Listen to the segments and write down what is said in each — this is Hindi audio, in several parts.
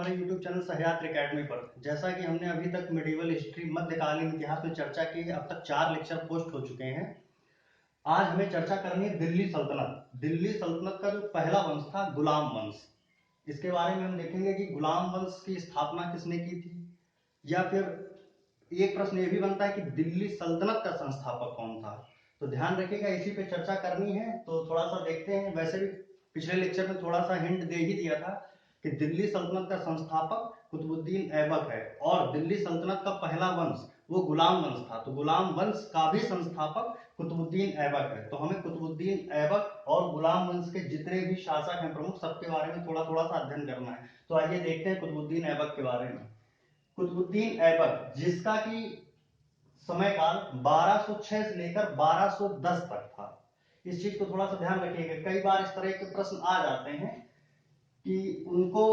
हमारे YouTube चैनल सहयात्री एकेडमी पर। जैसा कि हमने अभी तक मिडिवल हिस्ट्री मध्यकालीन इतिहास में चर्चा की है, अब तक 4 लेक्चर पोस्ट हो चुके हैं। आज हमें चर्चा करनी है दिल्ली सल्तनत। दिल्ली सल्तनत का जो पहला वंश था गुलाम वंश, इसके बारे में हम देखेंगे कि गुलाम वंश की स्थापना किसने की थी, या फिर एक प्रश्न ये भी बनता है कि दिल्ली सल्तनत का संस्थापक कौन था। तो ध्यान रखिएगा, इसी पे चर्चा करनी है। तो थोड़ा सा देखते हैं। वैसे भी पिछले लेक्चर में थोड़ा सा हिंट दे ही दिया था कि दिल्ली सल्तनत का संस्थापक कुतुबुद्दीन ऐबक है और दिल्ली सल्तनत का पहला वंश वो गुलाम वंश था। तो गुलाम वंश का भी संस्थापक कुतुबुद्दीन ऐबक है। तो हमें कुतुबुद्दीन ऐबक और गुलाम वंश के जितने भी शासक हैं प्रमुख, सबके बारे में थोड़ा थोड़ा सा अध्ययन करना है। तो आइए देखते हैं कुतुबुद्दीन ऐबक के बारे में। कुतुबुद्दीन ऐबक, जिसका की समय काल 1206 से लेकर 1210 तक था। इस चीज को थोड़ा सा ध्यान रखिएगा, कई बार इस तरह के प्रश्न आ जाते हैं कि उनको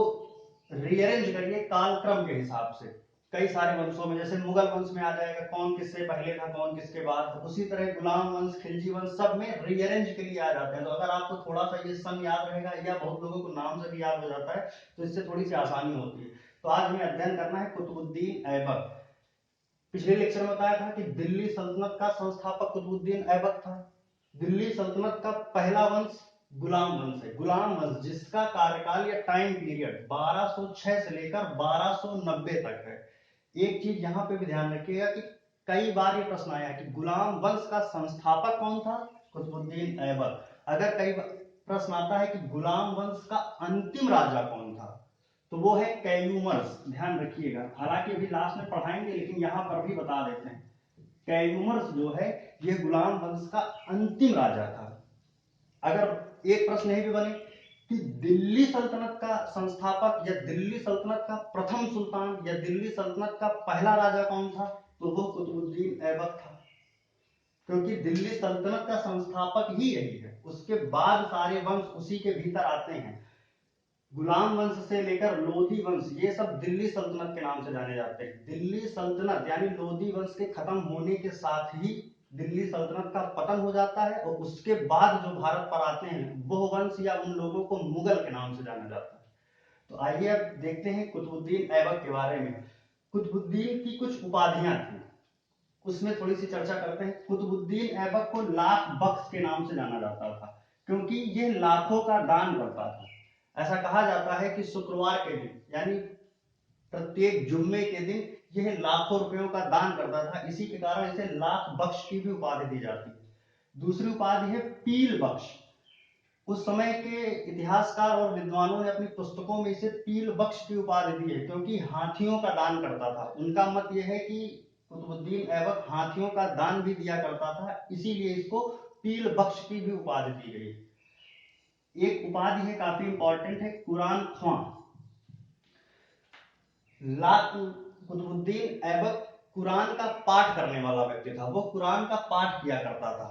रीअरेंज करिए कालक्रम के हिसाब से। कई सारे वंशों में, जैसे मुगल वंश में आ जाएगा कौन किससे पहले था कौन किसके बाद, तो उसी तरह गुलाम वंश, खिलजी वंश, सब में रीअरेंज के लिए आ जाते हैं। तो अगर आपको थोड़ा सा ये सन याद रहेगा या बहुत लोगों को नाम से भी याद हो जाता है तो इससे थोड़ी सी आसानी होती है। तो आज हमें अध्ययन करना है कुतुबुद्दीन ऐबक। पिछले लेक्चर में बताया था कि दिल्ली सल्तनत का संस्थापक कुतुबुद्दीन ऐबक था। दिल्ली सल्तनत का पहला वंश गुलाम वंश है। गुलाम वंश जिसका कार्यकाल या टाइम पीरियड 1206 से लेकर 1290 तक है। एक चीज यहां पे भी ध्यान रखिएगा कि कई बार ये प्रश्न आया है कि गुलाम वंश का संस्थापक कौन था, कुतुबुद्दीन ऐबक। अगर कई प्रश्न आता है कि गुलाम वंश का अंतिम राजा कौन था, तो वो है कैयूमर्स। ध्यान रखिएगा, हालांकि अभी लास्ट में पढ़ाएंगे लेकिन यहां पर भी बता देते हैं। कैयूमर्स जो है ये गुलाम वंश का अंतिम राजा था। अगर एक प्रश्न यही भी बने कि दिल्ली सल्तनत का संस्थापक या दिल्ली सल्तनत का प्रथम सुल्तान या दिल्ली सल्तनत का पहला राजा कौन था, तो वो कुतुबुद्दीन ऐबक था, क्योंकि दिल्ली सल्तनत का संस्थापक ही यही है। उसके बाद सारे वंश उसी के भीतर आते हैं। गुलाम वंश से लेकर लोधी वंश, ये सब दिल्ली सल्तनत के नाम से जाने जाते हैं। दिल्ली सल्तनत यानी लोधी वंश के खत्म होने के साथ ही दिल्ली सल्तनत का पतन हो जाता है और उसके बाद जो भारत पर आते हैं वो वंश या उन लोगों को मुगल के नाम से जाना जाता है। तो आइए अब देखते हैं कुतुबुद्दीन ऐबक के बारे में। कुतुबुद्दीन की कुछ उपाधियां थी, उसमें थोड़ी सी चर्चा करते हैं। कुतुबुद्दीन ऐबक को लाख बख्श के नाम से जाना जाता था, क्योंकि यह लाखों का दान करता था। ऐसा कहा जाता है कि शुक्रवार के दिन यानी प्रत्येक जुम्मे के दिन यह लाखों रुपयों का दान करता था। इसी के कारण इसे लाख बख्श की भी उपाधि दी जाती है। दूसरी उपाधि है पील बख्श। उस समय के इतिहासकार और विद्वानों ने अपनी पुस्तकों में इसे पील बख्श की उपाधि दी है, क्योंकि हाथियों का दान करता था। उनका मत यह है कि कुतुबुद्दीन ऐबक हाथियों का दान भी दिया करता था, इसीलिए इसको पील बख्श की भी उपाधि दी गई। एक उपाधि है काफी इंपॉर्टेंट है, कुरान ख्वां। कुतुबुद्दीन ऐबक कुरान का पाठ करने वाला व्यक्ति था, वो कुरान का पाठ किया करता था,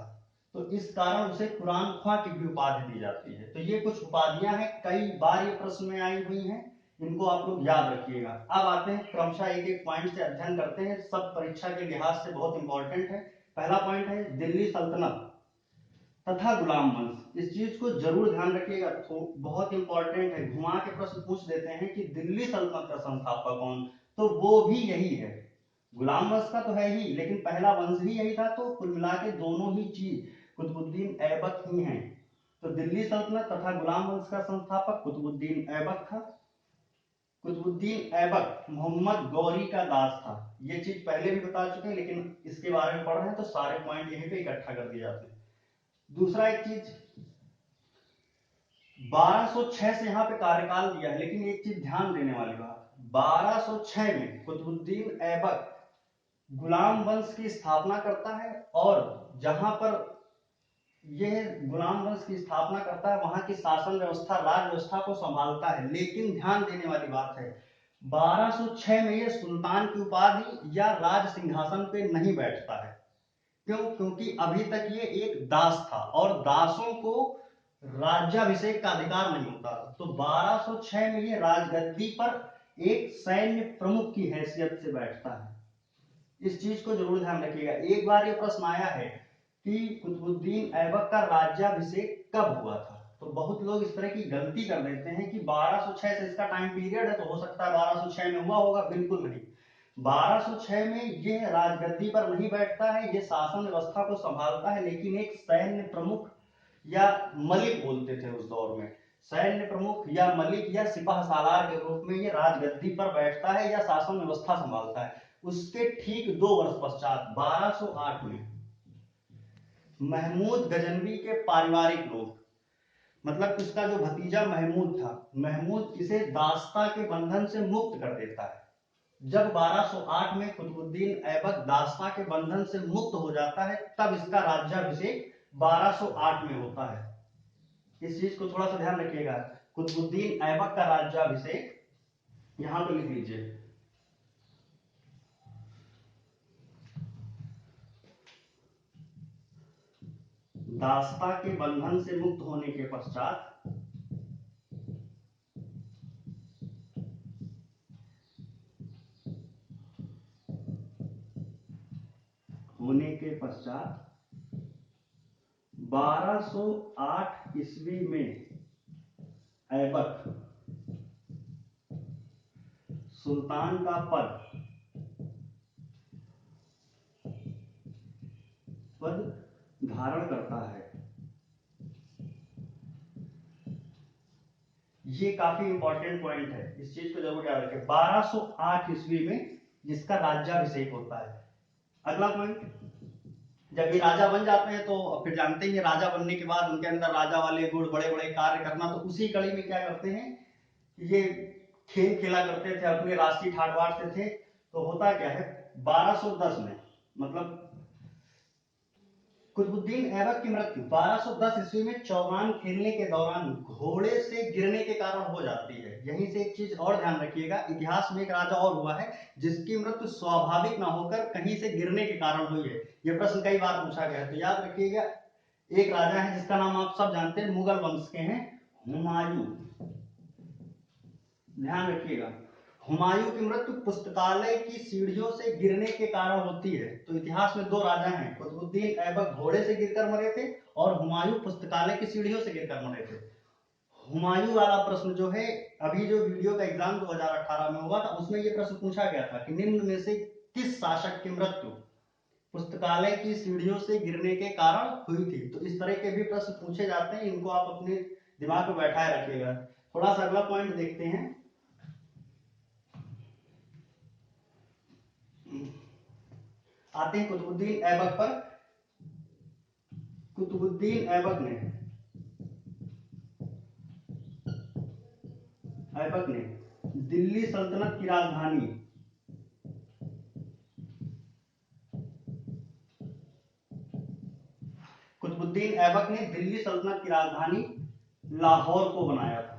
तो इस कारण उसे कुरान ख्वां की भी उपाधि दी जाती है। तो ये कुछ उपाधियां हैं, कई बार ये प्रश्न में आई हुई हैं, इनको आप लोग याद रखिएगा। अब आते हैं क्रमशः एक एक पॉइंट से अध्ययन करते हैं, सब परीक्षा के लिहाज से बहुत इंपॉर्टेंट है। पहला पॉइंट है दिल्ली सल्तनत तथा गुलाम वंश। इस चीज को जरूर ध्यान रखिएगा, तो बहुत इंपॉर्टेंट है। घुमा के प्रश्न पूछ देते हैं कि दिल्ली सल्तनत का संस्थापक कौन, तो वो भी यही है। गुलाम वंश का तो है ही, लेकिन पहला वंश भी यही था। तो कुल मिला के दोनों ही चीज कुतुबुद्दीन ऐबक ही हैं। तो दिल्ली सल्तनत तथा गुलाम वंश का संस्थापक कुतुबुद्दीन ऐबक था। कुतुबुद्दीन ऐबक मोहम्मद गौरी का दास था। ये चीज पहले भी बता चुके हैं, लेकिन इसके बारे में पढ़ रहे हैं तो सारे पॉइंट यहीं पे इकट्ठा कर दिए जाते हैं। दूसरा एक चीज, 1206 से यहाँ पे कार्यकाल दिया है, लेकिन एक चीज ध्यान देने वाली बात, 1206 में कुतुबुद्दीन ऐबक गुलाम वंश की स्थापना करता है, और जहां पर यह गुलाम वंश की स्थापना करता है वहां की शासन व्यवस्था, राज व्यवस्था को संभालता है। लेकिन ध्यान देने वाली बात है, 1206 में यह सुल्तान की उपाधि या राज सिंहासन पे नहीं बैठता है। क्यों? क्योंकि अभी तक ये एक दास था और दासों को राज्याभिषेक का अधिकार नहीं होता। तो 1206 में ये राजगद्दी पर एक सैन्य प्रमुख की हैसियत से बैठता है। इस चीज को जरूर ध्यान रखिएगा। एक बार ये प्रश्न आया है कि कुतुबुद्दीन ऐबक का राज्याभिषेक कब हुआ था, तो बहुत लोग इस तरह की गलती कर देते हैं कि 1206 से इसका टाइम पीरियड है तो हो सकता है 1206 में हुआ होगा। बिल्कुल नहीं, 1206 में यह राजगद्दी पर नहीं बैठता है, ये शासन व्यवस्था को संभालता है, लेकिन एक सैन्य प्रमुख या मलिक बोलते थे उस दौर में, सैन्य प्रमुख या मलिक या सिपाह सालार के रूप में ये राजगद्दी पर बैठता है या शासन व्यवस्था संभालता है। उसके ठीक 2 वर्ष पश्चात 1208 में महमूद गजनवी के पारिवारिक लोग, मतलब इसका जो भतीजा महमूद था, महमूद इसे दास्ता के बंधन से मुक्त कर देता है। जब 1208 में कुतुबुद्दीन ऐबक दास्ता के बंधन से मुक्त हो जाता है तब इसका राज्याभिषेक 1208 में होता है। इस चीज को थोड़ा सा ध्यान रखिएगा। कुतुबुद्दीन ऐबक का राज्याभिषेक यहां पे लिख लीजिए, दास्ता के बंधन से मुक्त होने के पश्चात होने के पश्चात 1208 ईस्वी में ऐबक सुल्तान का पद धारण करता है। ये काफी इंपॉर्टेंट पॉइंट है, इस चीज को जरूर याद रखें। 1208 ईस्वी में जिसका राज्याभिषेक होता है। अगला पॉइंट, जब ये राजा बन जाते हैं तो फिर जानते हैं राजा बनने के बाद उनके अंदर राजा वाले गुण, बड़े बड़े कार्य करना, तो उसी कड़ी में क्या करते हैं, ये खेल खेला करते थे, अपने राष्ट्रीय ठाट बांटते थे। तो होता क्या है, 1210 में, मतलब कुतुबुद्दीन ऐबक की मृत्यु 1210 ईस्वी में चौगान खेलने के दौरान घोड़े से गिरने के कारण हो जाती है। यहीं से एक चीज और ध्यान रखिएगा, इतिहास में एक राजा और हुआ है जिसकी मृत्यु स्वाभाविक ना होकर कहीं से गिरने के कारण हुई है। यह प्रश्न कई बार पूछा गया है, तो याद रखिएगा। एक राजा है जिसका नाम आप सब जानते हैं, मुगल वंश के हैं, हुमायूं। ध्यान रखिएगा, हुमायूं की मृत्यु पुस्तकालय की सीढ़ियों से गिरने के कारण होती है। तो इतिहास में 2 राजा हैं, कुतुबुद्दीन ऐबक घोड़े से गिरकर मरे थे और हुमायूं पुस्तकालय की सीढ़ियों से गिरकर मरे थे। हुमायूं वाला प्रश्न जो है, अभी जो वीडियो का एग्जाम 2018 में हुआ था उसमें यह प्रश्न पूछा गया था कि निम्न में से किस शासक की मृत्यु पुस्तकालय की सीढ़ियों से गिरने के कारण हुई थी। तो इस तरह के भी प्रश्न पूछे जाते हैं, इनको आप अपने दिमाग में बैठाए रखिएगा। थोड़ा सा अगला पॉइंट देखते हैं। आते हैं कुतुबुद्दीन ऐबक पर। कुतुबुद्दीन ऐबक ने दिल्ली सल्तनत की राजधानी कुतुबुद्दीन ऐबक ने दिल्ली सल्तनत की राजधानी लाहौर को बनाया था।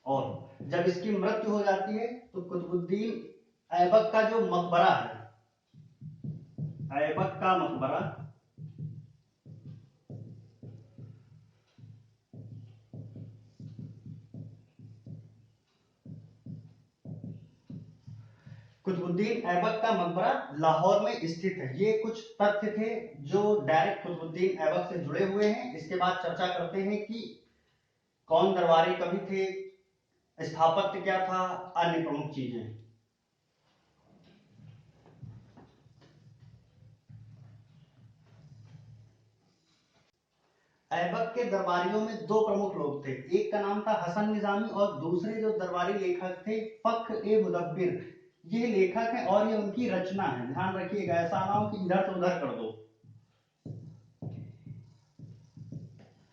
और जब इसकी मृत्यु हो जाती है तो कुतुबुद्दीन ऐबक का जो मकबरा है, ऐबक का मकबरा कुतुबुद्दीन ऐबक का मकबरा लाहौर में स्थित है। ये कुछ तथ्य थे जो डायरेक्ट कुतुबुद्दीन ऐबक से जुड़े हुए हैं। इसके बाद चर्चा करते हैं कि कौन दरबारी कवि थे, स्थापत्य क्या था, अन्य प्रमुख चीजें। ऐबक के दरबारियों में 2 प्रमुख लोग थे, एक का नाम था हसन निजामी और दूसरे जो दरबारी लेखक थे फख्र ए मुदब्बिर। ये लेखक है और ये उनकी रचना है, ध्यान रखिएगा, ऐसा ना हो कि इधर से उधर कर दो।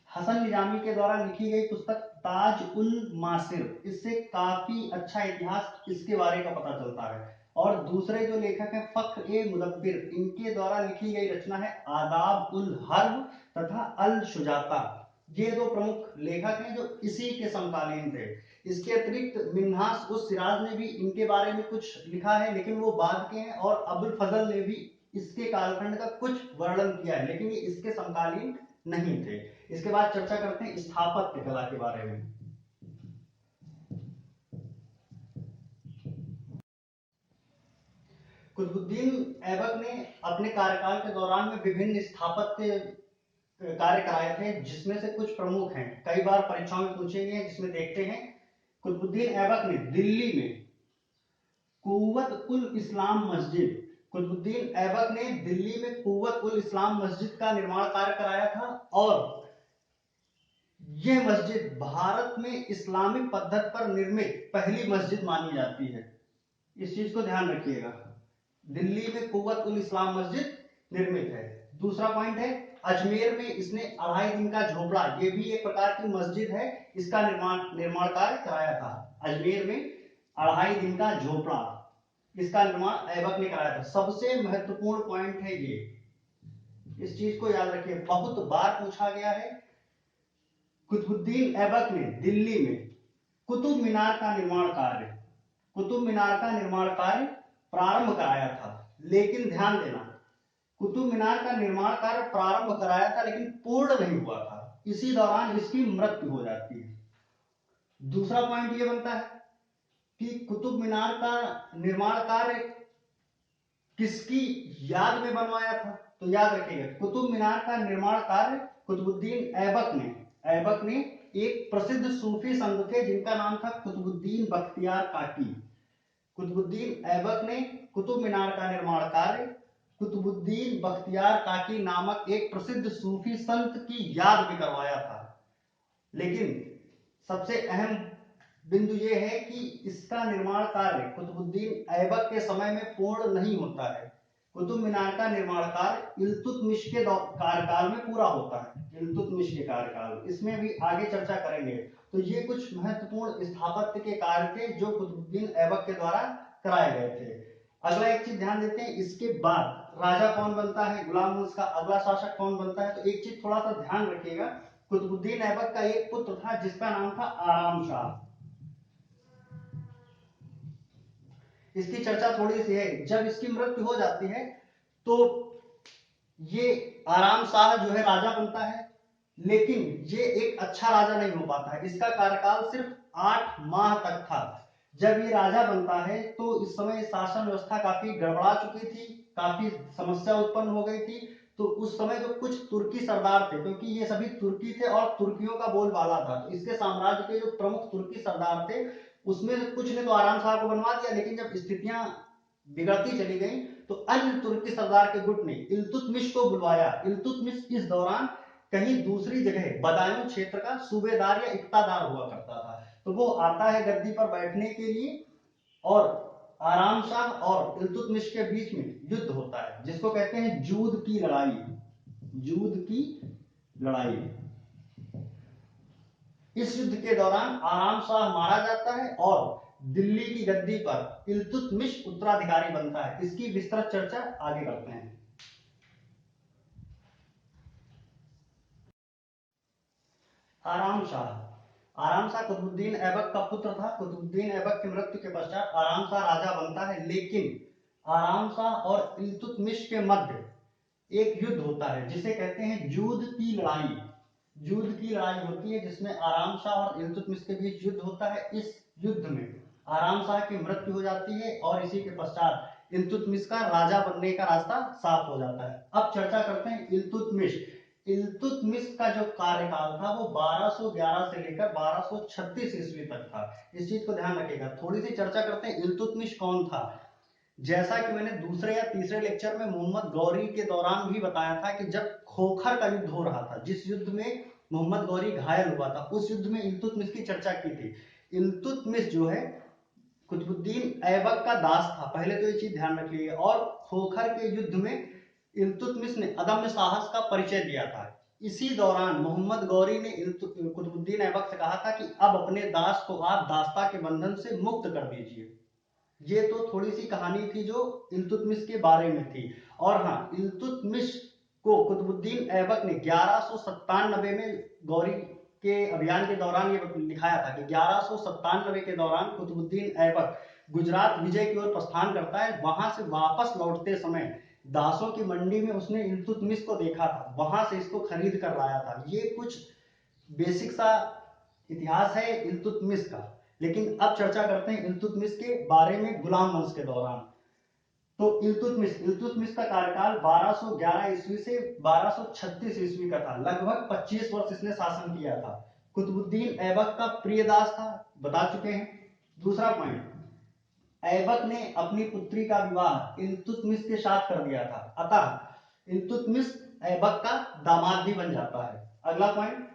हसन निजामी के द्वारा लिखी गई पुस्तक ताज उल मासिर, इससे काफी अच्छा इतिहास इसके बारे का पता चलता है। और दूसरे जो लेखक हैं फख्र ए मुदब्बिर, इनके द्वारा लिखी गई रचना है आदाब उल हर्ब तथा अल शुजाता। ये 2 प्रमुख लेखक हैं जो इसी के समकालीन थे। इसके अतिरिक्त मिन्हास उस सिराज ने भी इनके बारे में कुछ लिखा है, लेकिन वो बाद के हैं, और अबुल फजल ने भी इसके कालखंड का कुछ वर्णन किया है, लेकिन ये इसके समकालीन नहीं थे। इसके बाद चर्चा करते हैं स्थापत्य कला के बारे में। कुतुबुद्दीन ऐबक ने अपने कार्यकाल के दौरान में विभिन्न स्थापत्य कार्य कराए थे, जिसमें से कुछ प्रमुख हैं, कई बार परीक्षाओं में पूछे गए हैं, जिसमें देखते हैं। कुतुबुद्दीन ऐबक ने दिल्ली में कुव्वत उल इस्लाम मस्जिद, कुतुबुद्दीन ऐबक ने दिल्ली में कुव्वत उल इस्लाम मस्जिद का निर्माण कार्य कराया था, और यह मस्जिद भारत में इस्लामिक पद्धति पर निर्मित पहली मस्जिद मानी जाती है। इस चीज को ध्यान रखिएगा, दिल्ली में कुव्वत उल इस्लाम मस्जिद निर्मित है। दूसरा पॉइंट है, अजमेर में इसने 2.5 दिन का झोपड़ा, ये भी एक प्रकार की मस्जिद है, इसका निर्माण कार्य कराया था। अजमेर में 2.5 दिन का झोपड़ा, इसका निर्माण ऐबक ने कराया था। सबसे महत्वपूर्ण पॉइंट है ये, इस चीज को याद रखिए, बहुत बार पूछा गया है। कुतुबुद्दीन ऐबक ने दिल्ली में कुतुब मीनार का निर्माण कार्य प्रारंभ कराया था, लेकिन ध्यान देना, कुतुब मीनार का निर्माण कार्य प्रारंभ कराया था लेकिन पूर्ण नहीं हुआ था, इसी दौरान इसकी मृत्यु हो जाती है। दूसरा पॉइंट ये बनता है कि कुतुब मीनार का निर्माण कार्य किसकी याद में बनवाया था, तो याद रखिएगा, कुतुब मीनार का निर्माण कार्य कुतुबुद्दीन ऐबक ने एक प्रसिद्ध सूफी संत थे जिनका नाम था कुतुबुद्दीन बख्तियार काकी। कुतुबुद्दीन ऐबक ने कुतुब मीनार का निर्माण कार्य कुतुबुद्दीन बख्तियार काकी नामक एक प्रसिद्ध सूफी संत की याद में करवाया था। लेकिन सबसे अहम बिंदु यह है कि इसका निर्माण कार्य कुतुबुद्दीन ऐबक के समय में पूर्ण नहीं होता है। कुतुब मीनार का निर्माण कार्य इल्तुतमिश के कार्यकाल में पूरा होता है, इल्तुतमिश के कार्यकाल, इसमें भी आगे चर्चा करेंगे। तो ये कुछ महत्वपूर्ण स्थापत्य के कार्य थे जो कुतुबुद्दीन ऐबक के द्वारा कराए गए थे। अगला एक चीज ध्यान देते हैं, इसके बाद राजा कौन बनता है, गुलाम वंश का अगला शासक कौन बनता है, तो एक चीज थोड़ा सा ध्यान रखिएगा, कुतुबुद्दीन ऐबक का एक पुत्र था जिसका नाम था आराम शाह। इसकी चर्चा थोड़ी सी है, जब इसकी मृत्यु हो जाती है तो ये आराम शाह जो है राजा बनता है, लेकिन ये एक अच्छा राजा नहीं हो पाता है, इसका कार्यकाल सिर्फ 8 माह तक था। जब ये राजा बनता है तो इस समय शासन व्यवस्था काफी गड़बड़ा चुकी थी, काफी समस्या उत्पन्न हो गई थी। तो उस समय जो कुछ तुर्की सरदार थे, क्योंकि ये सभी तुर्की थे और तुर्कियों का बोलबाला था, तो इसके साम्राज्य के जो प्रमुख तुर्की सरदार थे उसमें से कुछ ने तो आराम शाह को बनवा दिया, लेकिन जब स्थितियां बिगड़ती चली गई तो अन्य तुर्की सरदार के गुट ने इल्तुतमिश को बुलवाया। इल्तुतमिश इस दौरान कहीं दूसरी जगह बदायूं क्षेत्र का सूबेदार या इक्तादार हुआ करता था, तो वो आता है गद्दी पर बैठने के लिए, और आराम शाह और इल्तुतमिश के बीच में युद्ध होता है जिसको कहते हैं जूद की लड़ाई। जूद की लड़ाई, इस युद्ध के दौरान आराम शाह मारा जाता है और दिल्ली की गद्दी पर इल्तुतमिश उत्तराधिकारी बनता है। इसकी विस्तृत चर्चा आगे करते हैं। आराम शाह कुतुबुद्दीन ऐबक का पुत्र था। कुतुबुद्दीन ऐबक की मृत्यु के पश्चात आराम शाह राजा बनता है, लेकिन आराम शाह और इल्तुतमिश के मध्य एक युद्ध होता है जिसे कहते हैं जूद की लड़ाई। जूद की लड़ाई होती है जिसमें आराम शाह और इल्तुतमिश के बीच युद्ध होता है। इस युद्ध में आराम शाह की मृत्यु हो जाती है और इसी के पश्चात इल्तुतमिश का राजा बनने का रास्ता साफ हो जाता है। अब चर्चा करते हैं इल्तुतमिश। इल्तुतमिश का जो कार्यकाल था वो 1211 से लेकर 1236 ईस्वी तक था। इस चीज को ध्यान रखिएगा। थोड़ी सी चर्चा करते हैं इल्तुतमिश कौन था। जैसा कि मैंने दूसरे या तीसरे लेक्चर में मोहम्मद गौरी के दौरान भी बताया था कि जब खोखर का युद्ध हो रहा था, जिस युद्ध में मोहम्मद गौरी घायल हुआ था, उस युद्ध में इल्तुतमिश की चर्चा की थी। इल्तुतमिश जो है कुतुबुद्दीन ऐबक का दास था, पहले तो ये चीज ध्यान रखिए। और खोखर के युद्ध में इल्तुतमिश ने अदम्य साहस का परिचय दिया था। इसी दौरान मोहम्मद गौरी ने कुतुबुद्दीन ऐबक से कहा था कि अब अपने दास को आप दास्ता के बंधन से मुक्त कर दीजिए। ये तो थोड़ी सी कहानी थी जो इल्तुतमिश के बारे में थी। और हाँ, इल्तुतमिश को कुतुबुद्दीन ऐबक ने 1197 में गौरी के अभियान के दौरान ये लिखाया था कि 1197 के दौरान कुतुबुद्दीन ऐबक गुजरात विजय की ओर प्रस्थान करता है। वहां से वापस लौटते समय दासों की मंडी में उसने इल्तुतमिश को देखा था, वहां से इसको खरीद कर लाया था। ये कुछ बेसिक सा इतिहास है इल्तुतमिश का। लेकिन अब चर्चा करते हैं इल्तुतमिश के बारे में गुलाम वंश के दौरान। तो इल्तुतमिश का कार्यकाल 1211 ईस्वी से 1236 ईस्वी का था। लगभग 25 वर्ष इसने शासन किया था। कुतुबुद्दीन ऐबक का प्रिय दास था, बता चुके हैं। दूसरा पॉइंट, ऐबक ने अपनी पुत्री का विवाह इल्तुतमिश के साथ कर दिया था, अतः इल्तुतमिश ऐबक का दामाद भी बन जाता है। अगला पॉइंट,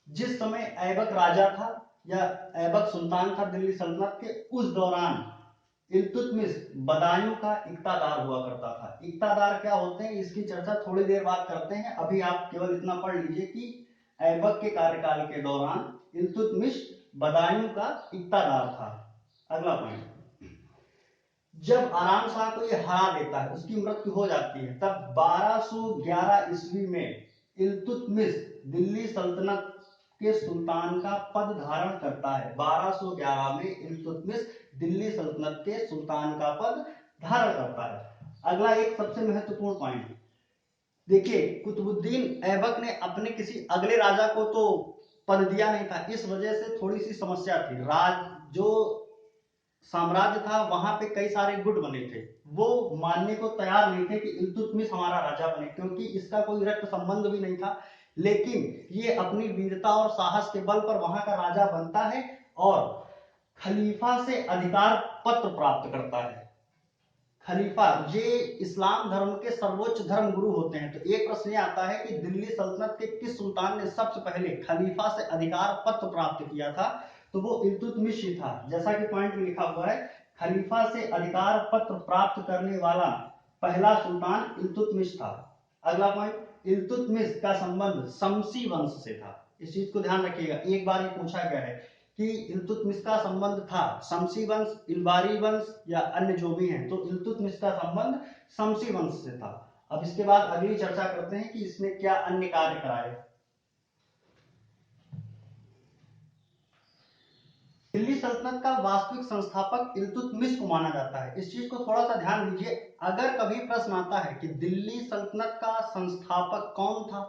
जिस समय ऐबक राजा था या ऐबक सुल्तान था दिल्ली सल्तनत के, उस दौरान इल्तुतमिश बदायूं का इक्तादार हुआ करता था। इक्तादार क्या होते हैं इसकी चर्चा थोड़ी देर बाद करते हैं, अभी आप केवल इतना पढ़ लीजिए कि ऐबक के कार्यकाल के दौरान इल्तुतमिश बदायूं का इक्तादार था। अगला पॉइंट, जब आराम शाह को ये हरा देता है, उसकी मृत्यु हो जाती है, तब 1211 ईस्वी में इल्तुतमिश दिल्ली सल्तनत के सुल्तान का पद धारण करता है। 1211 में इल्तुतमिश दिल्ली सल्तनत के सुल्तान का पद धारण करता है। अगला एक सबसे महत्वपूर्ण पॉइंट देखिए, कुतुबुद्दीन ऐबक ने अपने किसी अगले राजा को तो पद दिया नहीं था, इस वजह से थोड़ी सी समस्या थी। जो साम्राज्य था वहां पे कई सारे गुट बने थे, वो मानने को तैयार नहीं थे कि इल्तुतमिश हमारा राजा बने, क्योंकि इसका कोई रक्त संबंध भी नहीं था। लेकिन ये अपनी वीरता और साहस के बल पर वहां का राजा बनता है और खलीफा से अधिकार पत्र प्राप्त करता है। खलीफा ये इस्लाम धर्म के सर्वोच्च धर्म गुरु होते हैं। तो एक प्रश्न आता है कि दिल्ली सल्तनत के किस सुल्तान ने सबसे पहले खलीफा से अधिकार पत्र प्राप्त किया था, तो वो इल्तुतमिश ही था। जैसा कि पॉइंट में लिखा हुआ है, खलीफा से अधिकार पत्र प्राप्त करने वाला पहला सुल्तान इल्तुतमिश था। अगला पॉइंट, इल्तुतमिश का संबंध शमसी वंश से था। इस चीज को ध्यान रखिएगा, एक बार ये पूछा गया है कि इल्तुतमिश का संबंध था शमसी वंश, इल्बारी वंश या अन्य जो भी हैं, तो इल्तुतमिश का संबंध शमसी वंश से था। अब इसके बाद अगली चर्चा करते हैं कि इसने क्या अन्य कार्य कराए। दिल्ली सल्तनत का वास्तविक संस्थापक इल्तुतमिश को माना जाता है। इस चीज को थोड़ा सा ध्यान दीजिए, अगर कभी प्रश्न आता है कि दिल्ली सल्तनत का संस्थापक कौन था,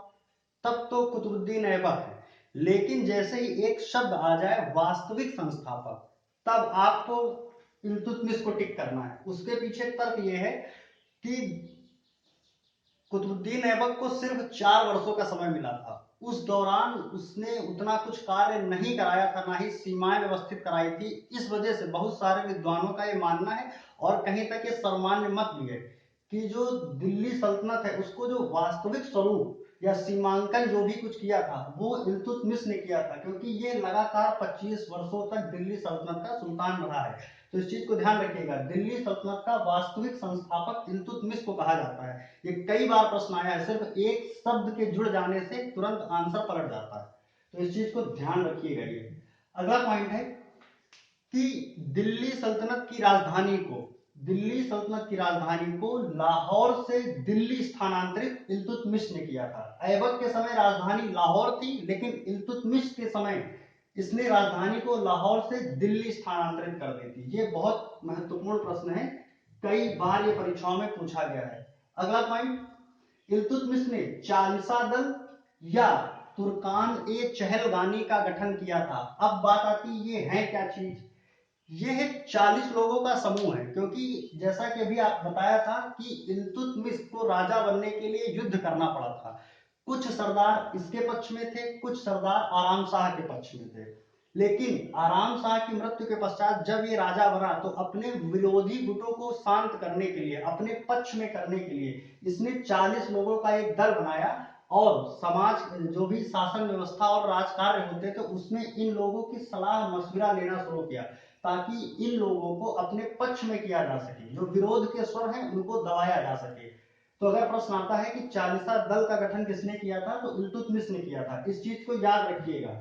तब तो कुतुबुद्दीन ऐबक है। लेकिन जैसे ही एक शब्द आ जाए वास्तविक संस्थापक, तब आपको इल्तुतमिश को टिक करना है। उसके पीछे तर्क यह है कि कुतुबुद्दीन ऐबक को सिर्फ 4 वर्षों का समय मिला था। उस दौरान उसने उतना कुछ कार्य नहीं कराया था, ना ही सीमाएं व्यवस्थित कराई थी। इस वजह से बहुत सारे विद्वानों का ये मानना है और कहीं तक ये सर्वमान्य मत भी है कि जो दिल्ली सल्तनत है उसको जो वास्तविक स्वरूप या सीमांकन जो भी कुछ किया था वो इल्तुतमिश ने किया था, क्योंकि ये लगातार 25 वर्षों तक दिल्ली सल्तनत का सुल्तान रहा है। तो इस चीज को ध्यान रखिएगा, दिल्ली सल्तनत का वास्तविक संस्थापक इल्तुतमिश को कहा जाता है। ये कई बार प्रश्न आया है, सिर्फ एक शब्द के जुड़ जाने से तुरंत आंसर पलट जाता है, तो इस चीज को ध्यान रखिएगा। ये अगला पॉइंट है कि दिल्ली सल्तनत की राजधानी को लाहौर से दिल्ली स्थानांतरित इल्तुतमिश ने किया था। ऐबक के समय राजधानी लाहौर थी, लेकिन इल्तुतमिश के समय इसने राजधानी को लाहौर से दिल्ली स्थानांतरित कर दी थी। ये बहुत महत्वपूर्ण प्रश्न है, कई बार ये परीक्षाओं में पूछा गया है। अगला पॉइंट, इल्तुतमिश ने चालीसा दल या तुर्कान ए चहलगानी का गठन किया था। अब बात आती ये है क्या चीज, यह 40 लोगों का समूह है, क्योंकि जैसा कि अभी आप बताया था कि इल्तुतमिश को राजा बनने के लिए युद्ध करना पड़ा था। कुछ सरदार इसके पक्ष में थे, कुछ सरदार आराम शाह के पक्ष में थे। लेकिन आराम शाह की मृत्यु के पश्चात जब ये राजा बना तो अपने विरोधी गुटों को शांत करने के लिए, अपने पक्ष में करने के लिए इसने 40 लोगों का एक दल बनाया और समाज जो भी शासन व्यवस्था और राजकार्य होते थे उसमें इन लोगों की सलाह मशविरा लेना शुरू किया, ताकि इन लोगों को अपने पक्ष में किया जा सके, जो विरोध के स्वर हैं उनको दबाया जा सके। तो अगर प्रश्न आता है कि चालीसा दल का गठन किसने किया था, तो इल्तुतमिश ने किया था। इस चीज को याद रखिएगा,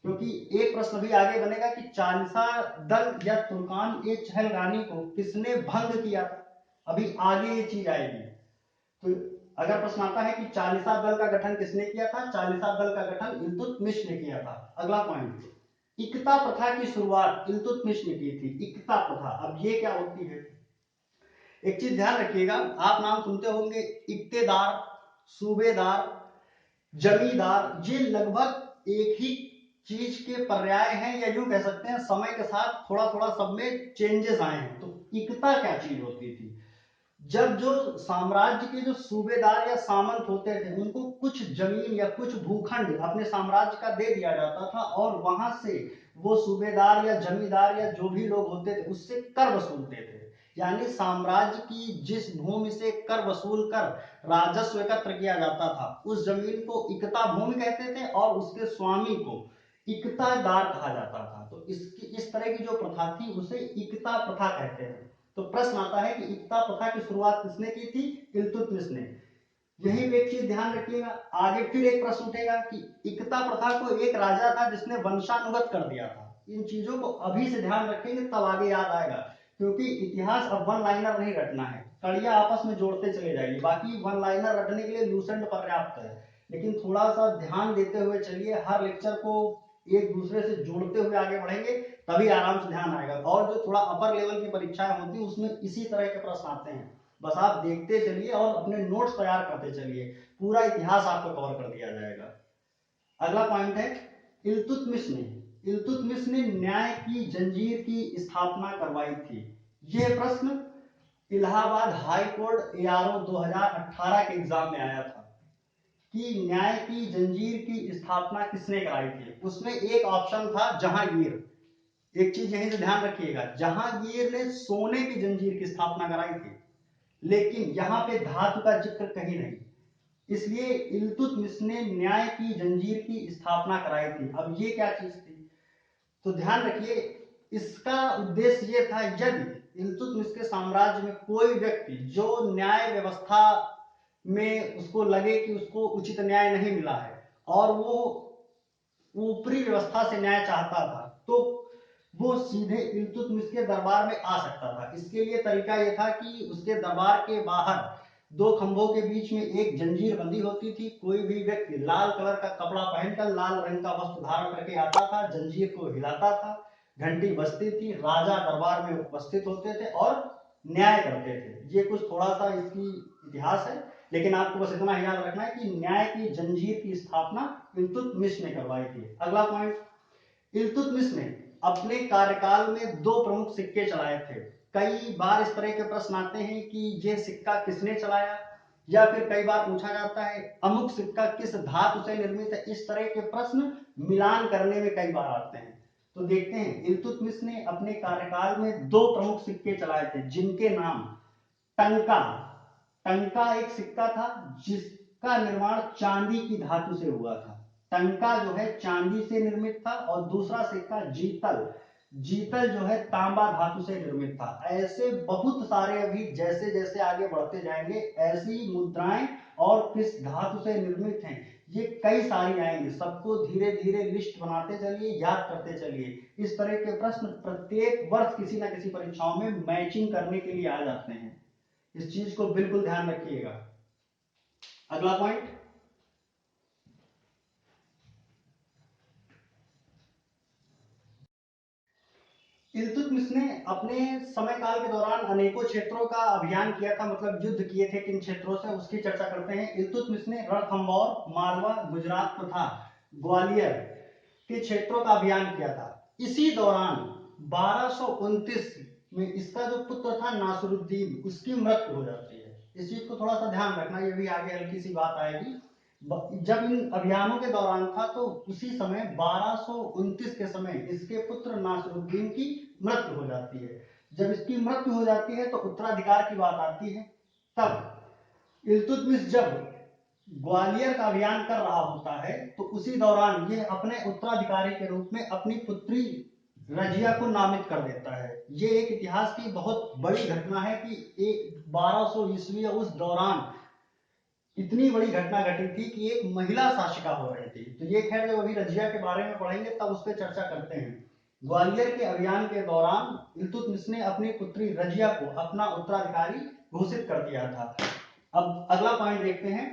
क्योंकि एक प्रश्न भी आगे बनेगा कि चालीसा दल या तुर्कान ए चहलगानी को किसने भंग किया था, अभी आगे ये चीज आएगी। तो अगर प्रश्न आता है कि चालीसा दल का गठन किसने किया था, चालीसा दल का गठन इल्तुतमिश ने किया था। अगला पॉइंट, इक्ता प्रथा की शुरुआत इल्तुतमिश ने की थी। इक्ता प्रथा, अब ये क्या होती है, एक चीज ध्यान रखिएगा, आप नाम सुनते होंगे इक्तेदार, सूबेदार, जमींदार, ये लगभग एक ही चीज के पर्याय हैं, या यूं कह सकते हैं समय के साथ थोड़ा थोड़ा सब में चेंजेस आए हैं। तो इक्ता क्या चीज होती थी, जब जो साम्राज्य के जो सूबेदार या सामंत होते थे उनको कुछ जमीन या कुछ भूखंड अपने साम्राज्य का दे दिया जाता था और वहां से वो सूबेदार या जमींदार या जो भी लोग होते थे उससे कर वसूलते थे। यानी साम्राज्य की जिस भूमि से कर वसूल कर राजस्व एकत्र किया जाता था उस जमीन को इक्ता भूमि कहते थे और उसके स्वामी को इक्तादार कहा जाता था। तो इसकी इस तरह की जो प्रथा थी उसे इक्ता प्रथा कहते हैं। तो प्रश्न आता है कि इक्ता प्रथा की शुरुआत किसने की थी? इल्तुतमिश ने। यही पे एक चीज ध्यान रखिएगा, आगे फिर एक प्रश्न उठेगा कि इक्ता प्रथा को एक राजा था जिसने वंशानुगत कर दिया था। इन चीजों को अभी से ध्यान रखेंगे तब आगे याद आएगा, क्योंकि इतिहास अब वन लाइनर नहीं रटना है, कड़िया आपस में जोड़ते चले जाइए। बाकी वन लाइनर रटने के लिए लूसेंट पर्याप्त है, लेकिन थोड़ा सा ध्यान देते हुए चलिए, हर लेक्चर को एक दूसरे से जोड़ते हुए आगे बढ़ेंगे तभी आराम से ध्यान आएगा। और जो थोड़ा अपर लेवल की परीक्षाएं होती हैं उसमें इसी तरह के प्रश्न आते हैं, बस आप देखते चलिए और अपने नोट्स तैयार करते चलिए, पूरा इतिहास आपको कवर कर दिया जाएगा। अगला पॉइंट है इल्तुतमिश ने न्याय की जंजीर की स्थापना करवाई थी। यह प्रश्न इलाहाबाद हाई कोर्ट ARO 2018 के एग्जाम में आया था कि न्याय की जंजीर की स्थापना किसने कराई थी। उसमें एक ऑप्शन था जहांगीर। एक चीज यहीं से ध्यान रखिएगा, जहांगीर ने सोने की जंजीर की स्थापना कराई थी, लेकिन यहां पे धातु का जिक्र कहीं नहीं, इसलिए इल्तुतमिश ने न्याय की जंजीर की स्थापना कराई थी। अब ये क्या चीज थी, तो ध्यान रखिए, इसका उद्देश्य ये था यदि इल्तुतमिश के साम्राज्य में कोई व्यक्ति जो न्याय व्यवस्था में उसको लगे कि उसको उचित न्याय नहीं मिला है और वो ऊपरी व्यवस्था से न्याय चाहता था, तो वो सीधे इल्तुतमिश के दरबार में आ सकता था। इसके लिए तरीका यह था कि उसके दरबार के बाहर दो खंभों के बीच में एक जंजीर बंदी होती थी। कोई भी व्यक्ति लाल कलर का कपड़ा पहनकर लाल रंग का वस्त्र धारण करके आता था, जंजीर को हिलाता था, घंटी बजती थी, राजा दरबार में उपस्थित होते थे और न्याय करते थे। ये कुछ थोड़ा सा इसकी इतिहास है, लेकिन आपको बस इतना याद रखना है कि न्याय की जंजीर की स्थापना इल्तुतमिश ने करवाई थी। अगला पॉइंट, इल्तुतमिश ने अपने कार्यकाल में दो प्रमुख सिक्के चलाए थे। कई बार इस तरह के प्रश्न आते हैं कि ये सिक्का किसने चलाया, या फिर कई बार पूछा जाता है अमुक सिक्का किस धातु से निर्मित है। इस तरह के प्रश्न मिलान करने में कई बार आते हैं। तो देखते हैं, इल्तुतमिश ने अपने कार्यकाल में दो प्रमुख सिक्के चलाए थे जिनके नाम टंका टंका एक सिक्का था जिसका निर्माण चांदी की धातु से हुआ था। टंका जो है चांदी से निर्मित था और दूसरा सिक्का जीतल जीतल जो है तांबा धातु से निर्मित था। ऐसे बहुत सारे, अभी जैसे जैसे आगे बढ़ते जाएंगे ऐसी मुद्राएं और किस धातु से निर्मित हैं ये कई सारी आएंगी। सबको धीरे धीरे लिस्ट बनाते चलिए, याद करते चलिए। इस तरह के प्रश्न प्रत्येक वर्ष किसी न किसी परीक्षाओं में मैचिंग करने के लिए आ जाते हैं, इस चीज को बिल्कुल ध्यान रखिएगा। अगला पॉइंट, इल्तुतमिश ने अपने समय काल के दौरान अनेकों क्षेत्रों का अभियान किया था, मतलब युद्ध किए थे किन क्षेत्रों से उसकी चर्चा करते हैं। इल्तुतमिश ने रणथंभौर, मालवा, गुजरात तथा ग्वालियर के क्षेत्रों का अभियान किया था। इसी दौरान 1229 में इसका जो पुत्र था नासिरुद्दीन, उसकी मृत्यु हो जाती है। इस चीज को थोड़ा सा ध्यान रखना, ये भी आगे हल्की सी बात आएगी। जब इन अभियानों के दौरान था तो उसी समय 1229 के समय इसके पुत्र नासिरुद्दीन की मृत्यु हो जाती है। जब इसकी मृत्यु हो जाती है तो उत्तराधिकार की बात आती है। तब इल्तुतमिश जब ग्वालियर का अभियान कर रहा होता है तो उसी दौरान ये अपने उत्तराधिकारी के रूप में अपनी पुत्री रजिया को नामित कर देता है। ये एक इतिहास की बहुत बड़ी घटना है कि 1200 ईस्वी उस दौरान इतनी बड़ी घटना घटी थी कि एक महिला शासिका हो रही थी। तो ये खैर जब अभी रजिया के बारे में पढ़ेंगे तब उस पर चर्चा करते हैं। ग्वालियर के अभियान के दौरान इल्तुतमिश ने अपनी पुत्री रजिया को अपना उत्तराधिकारी घोषित कर दिया था। अब अगला पॉइंट देखते हैं,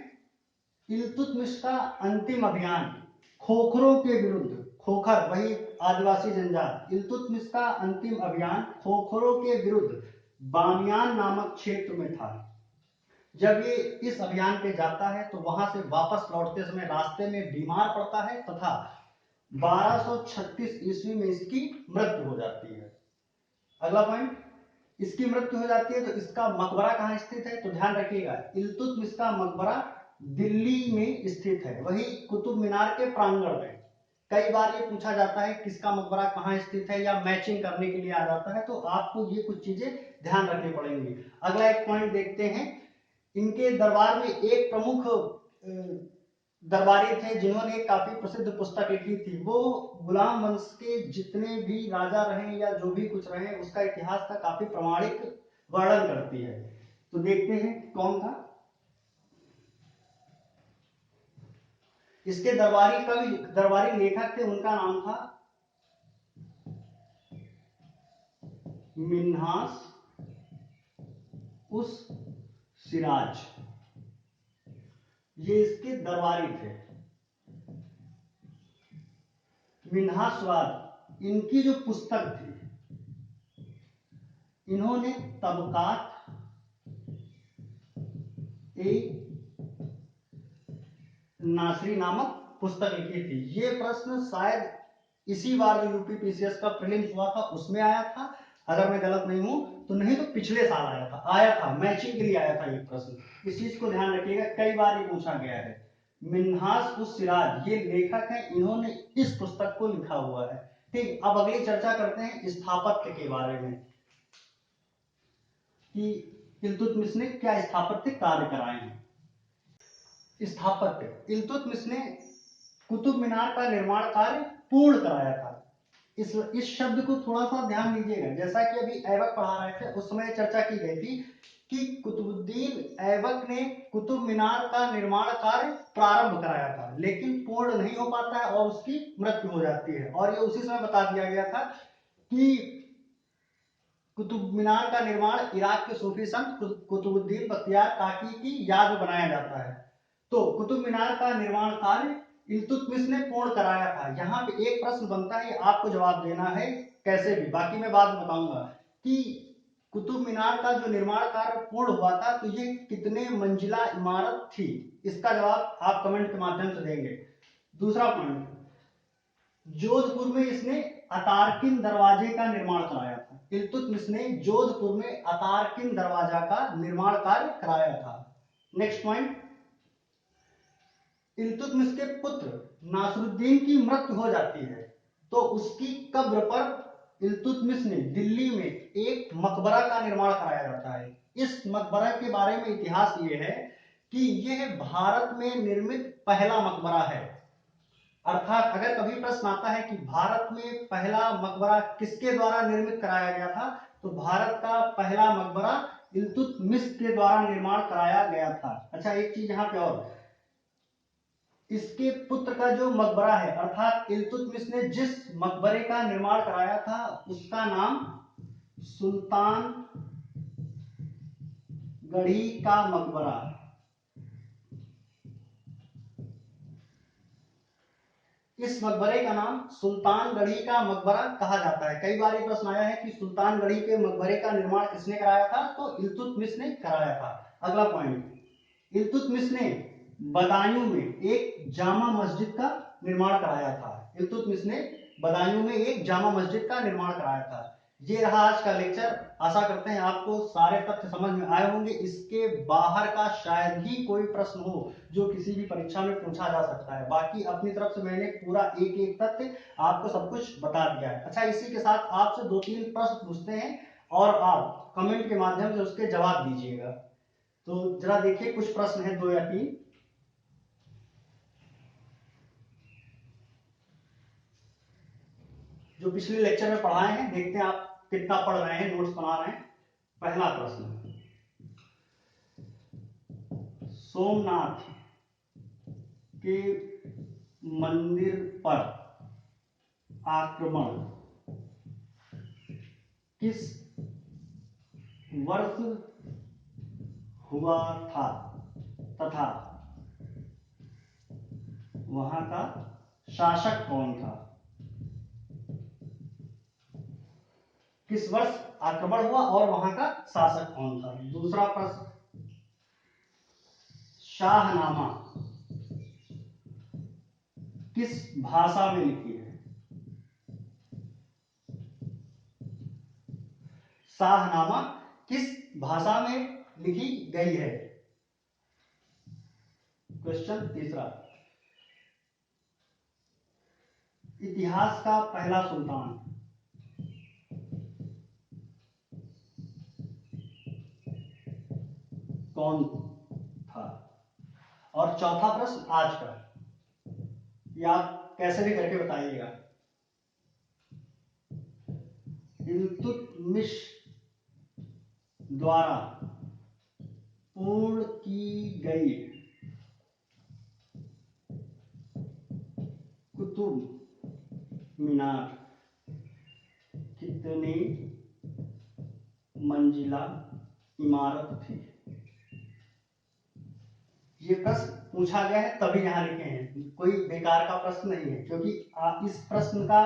इल्तुतमिश का अंतिम अभियान खोखरों के विरुद्ध, खोखर वही आदिवासी जनजात, इल्तुतमिश का अंतिम अभियान खोखरों के विरुद्ध बामियान नामक क्षेत्र में था। जब ये इस अभियान पे जाता है तो वहां से वापस लौटते समय रास्ते में बीमार पड़ता है तथा 1236 ईस्वी में इसकी मृत्यु हो जाती है। अगला पॉइंट, इसकी मृत्यु हो जाती है तो इसका मकबरा कहाँ स्थित है, तो ध्यान रखिएगा इल्तुतमिश का मकबरा दिल्ली में स्थित है, वही कुतुब मीनार के प्रांगण में। कई बार ये पूछा जाता है किसका मकबरा कहाँ स्थित है, या मैचिंग करने के लिए आ जाता है, तो आपको ये कुछ चीजें ध्यान रखनी पड़ेंगी। अगला एक पॉइंट देखते हैं, इनके दरबार में एक प्रमुख दरबारी थे जिन्होंने काफी प्रसिद्ध पुस्तक लिखी थी, वो गुलाम वंश के जितने भी राजा रहे या जो भी कुछ रहे उसका इतिहास का काफी प्रामाणिक वर्णन करती है। तो देखते हैं कौन था इसके दरबारी कवि, दरबारी लेखक थे, उनका नाम था मिन्हास उस सिराज। ये इसके दरबारी थे। मिन्हासवाद इनकी जो पुस्तक थी, इन्होंने तबकात ए नासरी नामक पुस्तक लिखी थी। ये प्रश्न शायद इसी बार जो यूपी पीसीएस का प्रीलिम्स हुआ था उसमें आया था, अगर मैं गलत नहीं हूं तो, नहीं तो पिछले साल आया था मैचिंग के लिए आया था ये प्रश्न। इस चीज को ध्यान रखिएगा, कई बार ये पूछा गया है। मिन्हास उस सिराज ये लेखक है, इन्होंने इस पुस्तक को लिखा हुआ है। ठीक, अब अगली चर्चा करते हैं स्थापत्य के बारे में कि इल्तुतमिश ने क्या स्थापत्य कार्य कराए हैं। स्थापत्य, इल्तुतमिश ने कुतुब मीनार का निर्माण कार्य पूर्ण कराया था। इस शब्द को थोड़ा सा ध्यान दीजिएगा, जैसा कि अभी ऐबक पढ़ा रहे थे उस समय चर्चा की गई थी कि कुतुबुद्दीन ऐबक ने कुतुब मीनार का निर्माण कार्य प्रारंभ कराया था, लेकिन पूर्ण नहीं हो पाता है और उसकी मृत्यु हो जाती है। और ये उसी समय बता दिया गया था कि कुतुब मीनार का निर्माण इराक के सूफी संत कुतुबुद्दीन बख्तियार काकी की याद में बनाया जाता है। तो कुतुब मीनार का निर्माण कार्य इल्तुतमिश ने पूर्ण कराया था। यहाँ पे एक प्रश्न बनता है, आपको जवाब देना है कैसे भी, बाकी मैं बाद में बताऊंगा कि कुतुब मीनार का जो निर्माण कार्य पूर्ण हुआ था तो ये कितने मंजिला इमारत थी, इसका जवाब आप कमेंट के माध्यम से देंगे। दूसरा पॉइंट, जोधपुर में इसने अतारकिन दरवाजे का निर्माण कराया था। इल्तुतमिश ने जोधपुर में अतारकिन दरवाजा का निर्माण कार्य कराया था। नेक्स्ट पॉइंट, इल्तुतमिश के पुत्र नासरुद्दीन की मृत्यु हो जाती है तो उसकी कब्र पर इल्तुतमिश ने दिल्ली में एक मकबरा का निर्माण कराया जाता है। इस मकबरा के बारे में इतिहास ये है कि यह भारत में निर्मित पहला मकबरा है। अर्थात अगर कभी प्रश्न आता है कि भारत में पहला मकबरा किसके द्वारा निर्मित कराया गया था, तो भारत का पहला मकबरा इल्तुतमिश के द्वारा निर्माण कराया गया था। अच्छा, एक चीज यहाँ पे और, इसके पुत्र का जो मकबरा है, अर्थात इल्तुतमिश ने जिस मकबरे का निर्माण कराया था उसका नाम सुल्तान गढ़ी का मकबरा। इस मकबरे का नाम सुल्तानगढ़ी का मकबरा कहा जाता है। कई बार ये प्रश्न आया है कि सुल्तानगढ़ी के मकबरे का निर्माण किसने कराया था, तो इल्तुतमिश ने कराया था। अगला पॉइंट, इल्तुतमिश ने बदायूं में एक जामा मस्जिद का निर्माण कराया था। इल्तुतमिश ने बदायूं में एक जामा मस्जिद का निर्माण कराया था। ये रहा आज का लेक्चर। आशा करते हैं आपको सारे तथ्य समझ में आए होंगे। इसके बाहर का शायद ही कोई प्रश्न हो जो किसी भी परीक्षा में पूछा जा सकता है। बाकी अपनी तरफ से मैंने पूरा एक एक तथ्य आपको सब कुछ बता दिया है। अच्छा, इसी के साथ आपसे 2-3 प्रश्न पूछते हैं और आप कमेंट के माध्यम से उसके जवाब दीजिएगा। तो जरा देखिए, कुछ प्रश्न है 2 या 3 जो पिछले लेक्चर में पढ़ाए हैं। देखते हैं आप कितना पढ़ रहे हैं, नोट्स बना रहे हैं। पहला प्रश्न, सोमनाथ के मंदिर पर आक्रमण किस वर्ष हुआ था तथा वहां का शासक कौन था? किस वर्ष आक्रमण हुआ और वहां का शासक कौन था? दूसरा प्रश्न, शाहनामा किस भाषा में लिखी है? शाहनामा किस भाषा में लिखी गई है? क्वेश्चन तीसरा, इतिहास का पहला सुल्तान कौन था? और चौथा प्रश्न आज का, ये आप कैसे भी करके बताइएगा। इल्तुतमिश द्वारा पूर्ण की गई कुतुब मीनार कितनी मंजिला इमारत थी? ये प्रश्न पूछा गया है तभी यहाँ लिखे हैं, कोई बेकार का प्रश्न नहीं है, क्योंकि इस प्रश्न का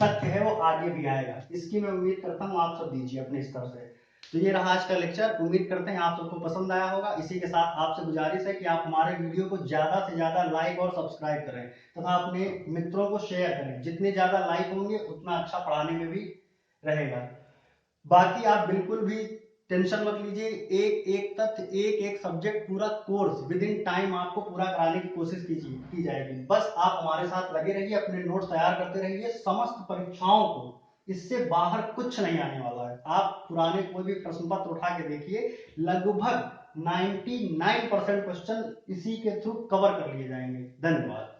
तथ्य है वो आगे भी आएगा। इसकी मैं उम्मीद करता हूँ आप सब दीजिए अपने स्तर से। तो ये रहा आज का लेक्चर, उम्मीद करते हैं आप सबको पसंद आया होगा। इसी के साथ आपसे गुजारिश है कि आप हमारे वीडियो को ज्यादा से ज्यादा लाइक और सब्सक्राइब करें तथा अपने मित्रों को शेयर करें। जितने ज्यादा लाइक होंगे उतना अच्छा पढ़ाने में भी रहेगा। बाकी आप बिल्कुल भी टेंशन मत लीजिए, एक एक तथ्य, एक एक सब्जेक्ट, पूरा कोर्स विद इन टाइम आपको पूरा कराने की कोशिश की जाएगी। बस आप हमारे साथ लगे रहिए, अपने नोट्स तैयार करते रहिए। समस्त परीक्षाओं को इससे बाहर कुछ नहीं आने वाला है। आप पुराने कोई भी प्रश्न पत्र उठा के देखिए, लगभग 99% क्वेश्चन इसी के थ्रू कवर कर लिए जाएंगे। धन्यवाद।